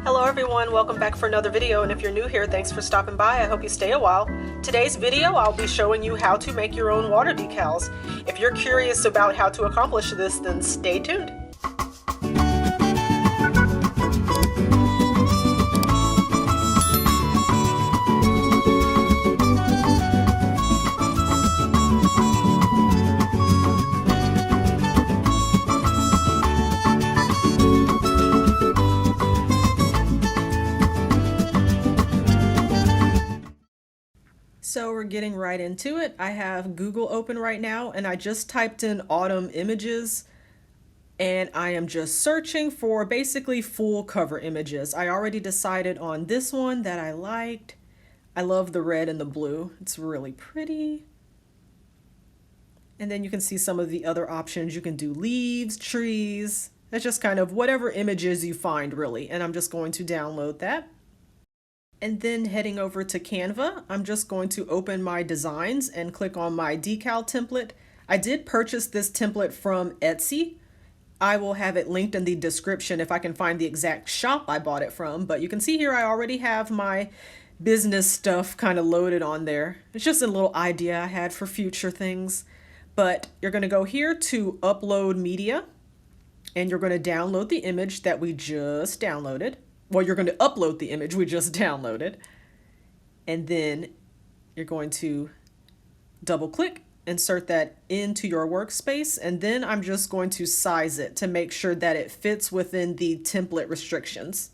Hello everyone, welcome back for another video, and if you're new here, thanks for stopping by. I hope you stay a while. Today's video, I'll be showing you how to make your own water decals. If you're curious about how to accomplish this, then stay tuned. So we're getting right into it. I have Google open right now and I just typed in autumn images and I am just searching for basically full cover images. I already decided on this one that I liked. I love the red and the blue. It's really pretty. And then you can see some of the other options. You can do leaves, trees. That's just kind of whatever images you find really. And I'm just going to download that. And then heading over to Canva, I'm just going to open my designs and click on my decal template. I did purchase this template from Etsy. I will have it linked in the description if I can find the exact shop I bought it from. But you can see here I already have my business stuff kind of loaded on there. It's just a little idea I had for future things. But you're going to go here to upload media and you're going to download the image that we just downloaded. Well, you're going to upload the image we just downloaded, and then you're going to double click, insert that into your workspace, and then I'm just going to size it to make sure that it fits within the template restrictions.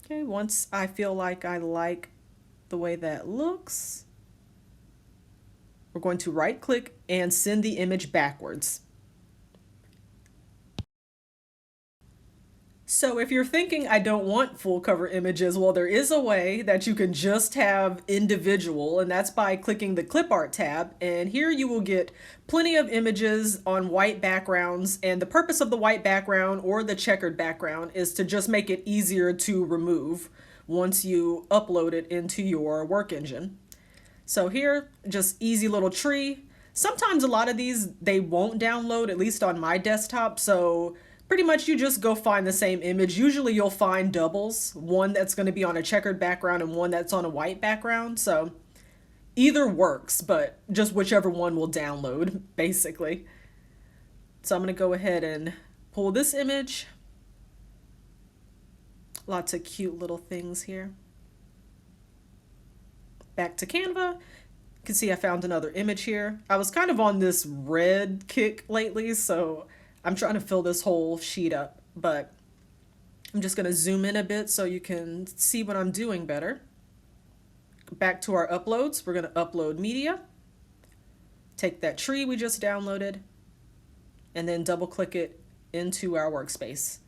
Okay, once I feel like I like the way that looks, we're going to right click and send the image backwards. So if you're thinking I don't want full cover images, well, there is a way that you can just have individual, and that's by clicking the clip art tab. And here you will get plenty of images on white backgrounds. And the purpose of the white background or the checkered background is to just make it easier to remove once you upload it into your work engine. So here, just easy little tree. Sometimes a lot of these, they won't download, at least on my desktop. So pretty much you just go find the same image. Usually you'll find doubles, one that's going to be on a checkered background and one that's on a white background. So either works, but just whichever one will download, basically. So I'm going to go ahead and pull this image. Lots of cute little things here. Back to Canva. You can see I found another image here. I was kind of on this red kick lately, so I'm trying to fill this whole sheet up, but I'm just going to zoom in a bit so you can see what I'm doing better. Back to our uploads. We're going to upload media. Take that tree we just downloaded and then double click it into our workspace.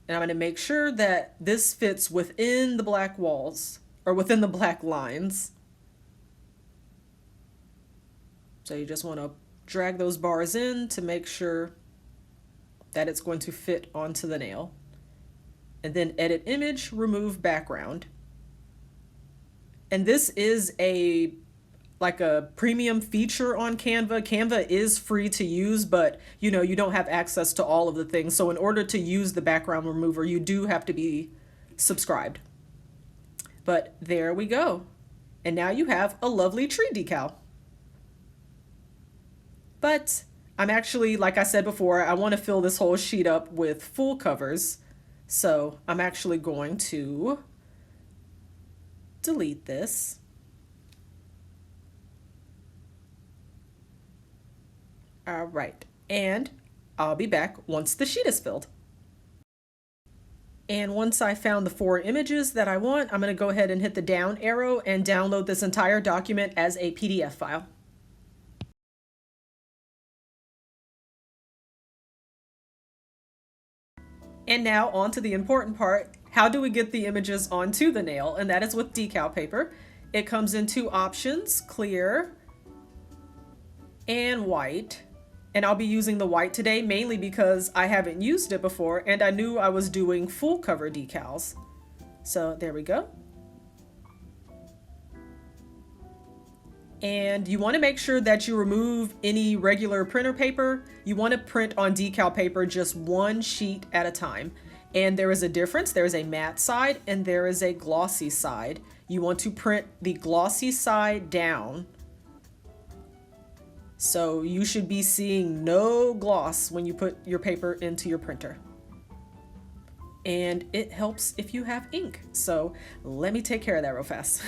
And I'm going to make sure that this fits within the black walls, or within the black lines. So you just want to drag those bars in to make sure that it's going to fit onto the nail. And then edit image, remove background. And this is like a premium feature on Canva. Canva is free to use, but you know, you don't have access to all of the things. So in order to use the background remover, you do have to be subscribed. But there we go. And now you have a lovely tree decal. But I'm actually, like I said before, I want to fill this whole sheet up with full covers. So I'm actually going to delete this. All right. And I'll be back once the sheet is filled. And once I found the 4 images that I want, I'm going to go ahead and hit the down arrow and download this entire document as a PDF file. And now on to the important part. How do we get the images onto the nail? And that is with decal paper. It comes in 2 options, clear and white. And I'll be using the white today mainly because I haven't used it before and I knew I was doing full cover decals. So there we go. And you want to make sure that you remove any regular printer paper. You want to print on decal paper just one sheet at a time. And there is a difference. There is a matte side and there is a glossy side. You want to print the glossy side down. So you should be seeing no gloss when you put your paper into your printer. And it helps if you have ink. So let me take care of that real fast.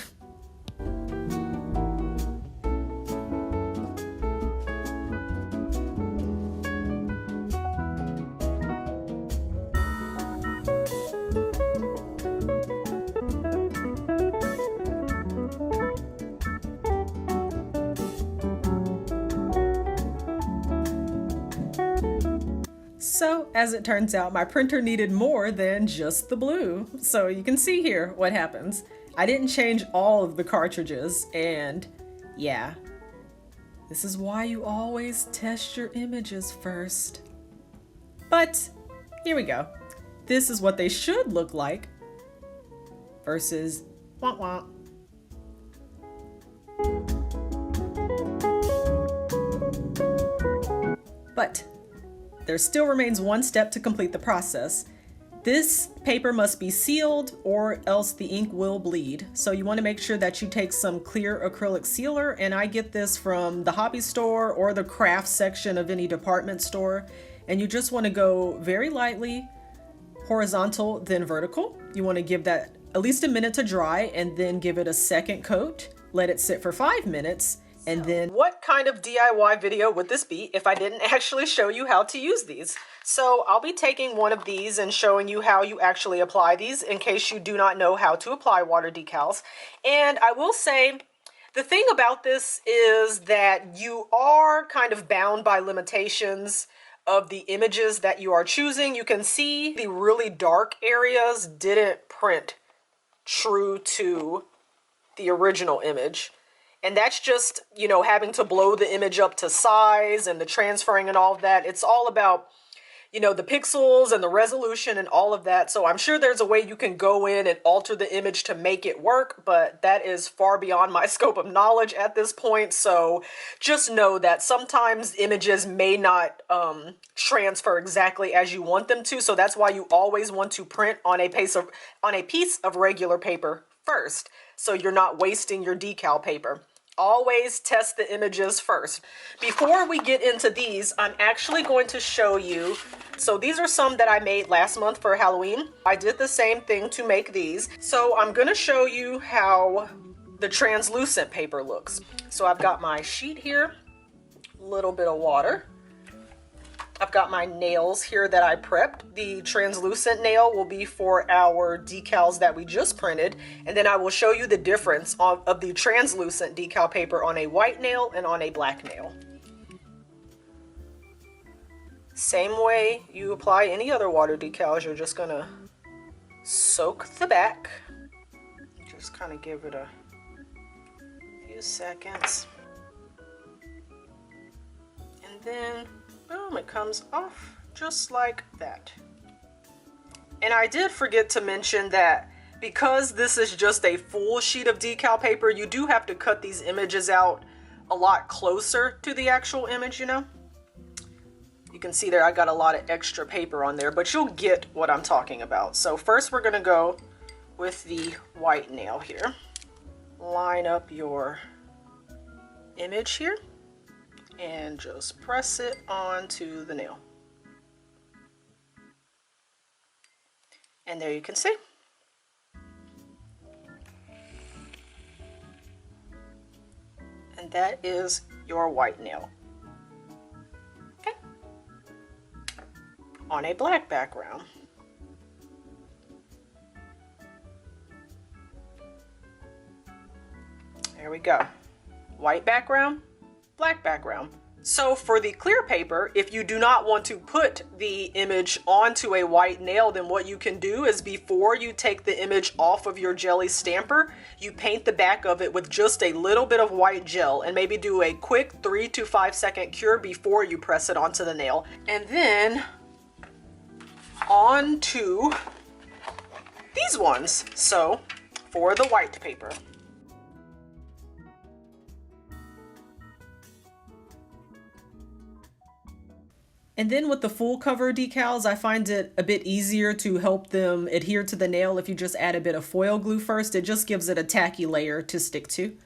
So, as it turns out, my printer needed more than just the blue. So you can see here what happens. I didn't change all of the cartridges, and yeah, this is why you always test your images first. But here we go. This is what they should look like versus wah wah. But there still remains one step to complete the process. This paper must be sealed or else the ink will bleed. So you want to make sure that you take some clear acrylic sealer, and I get this from the hobby store or the craft section of any department store. And you just want to go very lightly, horizontal, then vertical. You want to give that at least a minute to dry and then give it a second coat. Let it sit for 5 minutes. And then what kind of DIY video would this be if I didn't actually show you how to use these? So I'll be taking one of these and showing you how you actually apply these in case you do not know how to apply water decals. And I will say the thing about this is that you are kind of bound by limitations of the images that you are choosing. You can see the really dark areas didn't print true to the original image. And that's just, you know, having to blow the image up to size and the transferring and all of that. It's all about, you know, the pixels and the resolution and all of that. So I'm sure there's a way you can go in and alter the image to make it work, but that is far beyond my scope of knowledge at this point. So just know that sometimes images may not transfer exactly as you want them to. So that's why you always want to print on a piece of regular paper first, so you're not wasting your decal paper. Always test the images first. Before we get into these, I'm actually going to show you, so these are some that I made last month for Halloween. I did the same thing to make these. So I'm gonna show you how the translucent paper looks. So I've got my sheet here, a little bit of water. I've got my nails here that I prepped. The translucent nail will be for our decals that we just printed, and then I will show you the difference of the translucent decal paper on a white nail and on a black nail. Same way you apply any other water decals, you're just gonna soak the back. Just kind of give it a few seconds. And then boom, it comes off just like that. And I did forget to mention that because this is just a full sheet of decal paper, you do have to cut these images out a lot closer to the actual image, you know? You can see there I got a lot of extra paper on there, but you'll get what I'm talking about. So first we're gonna go with the white nail here. Line up your image here and just press it onto the nail. And there you can see. And that is your white nail. Okay. On a black background. There we go. White background, black background. So for the clear paper, if you do not want to put the image onto a white nail, then what you can do is before you take the image off of your jelly stamper, you paint the back of it with just a little bit of white gel and maybe do a quick 3 to 5 second cure before you press it onto the nail. And then onto these ones. So for the white paper. And then with the full cover decals, I find it a bit easier to help them adhere to the nail if you just add a bit of foil glue first. It just gives it a tacky layer to stick to.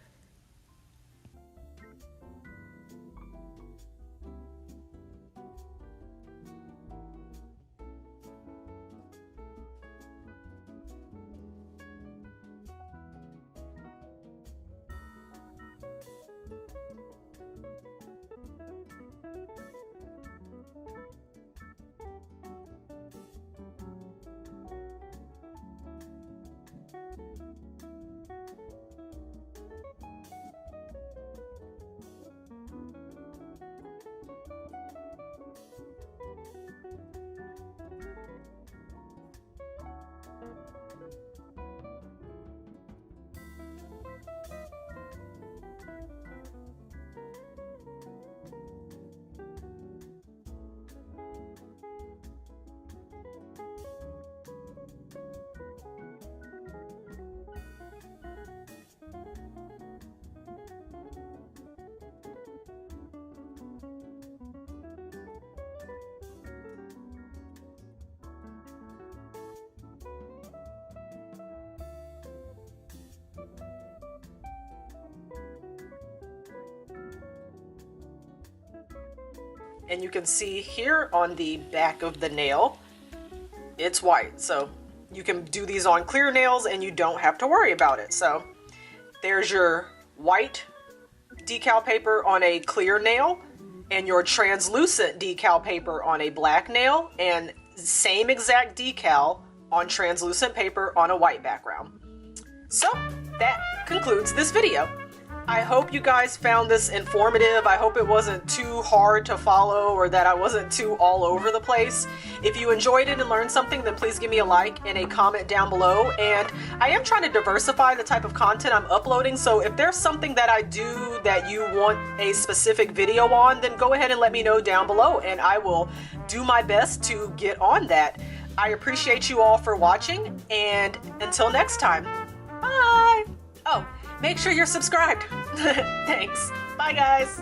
And you can see here on the back of the nail, it's white. So you can do these on clear nails and you don't have to worry about it. So there's your white decal paper on a clear nail and your translucent decal paper on a black nail, and same exact decal on translucent paper on a white background. So that concludes this video. I hope you guys found this informative. I hope it wasn't too hard to follow or that I wasn't too all over the place. If you enjoyed it and learned something, then please give me a like and a comment down below. And I am trying to diversify the type of content I'm uploading, so if there's something that I do that you want a specific video on, then go ahead and let me know down below and I will do my best to get on that. I appreciate you all for watching, and until next time, bye! Oh, make sure you're subscribed. Thanks. Bye, guys.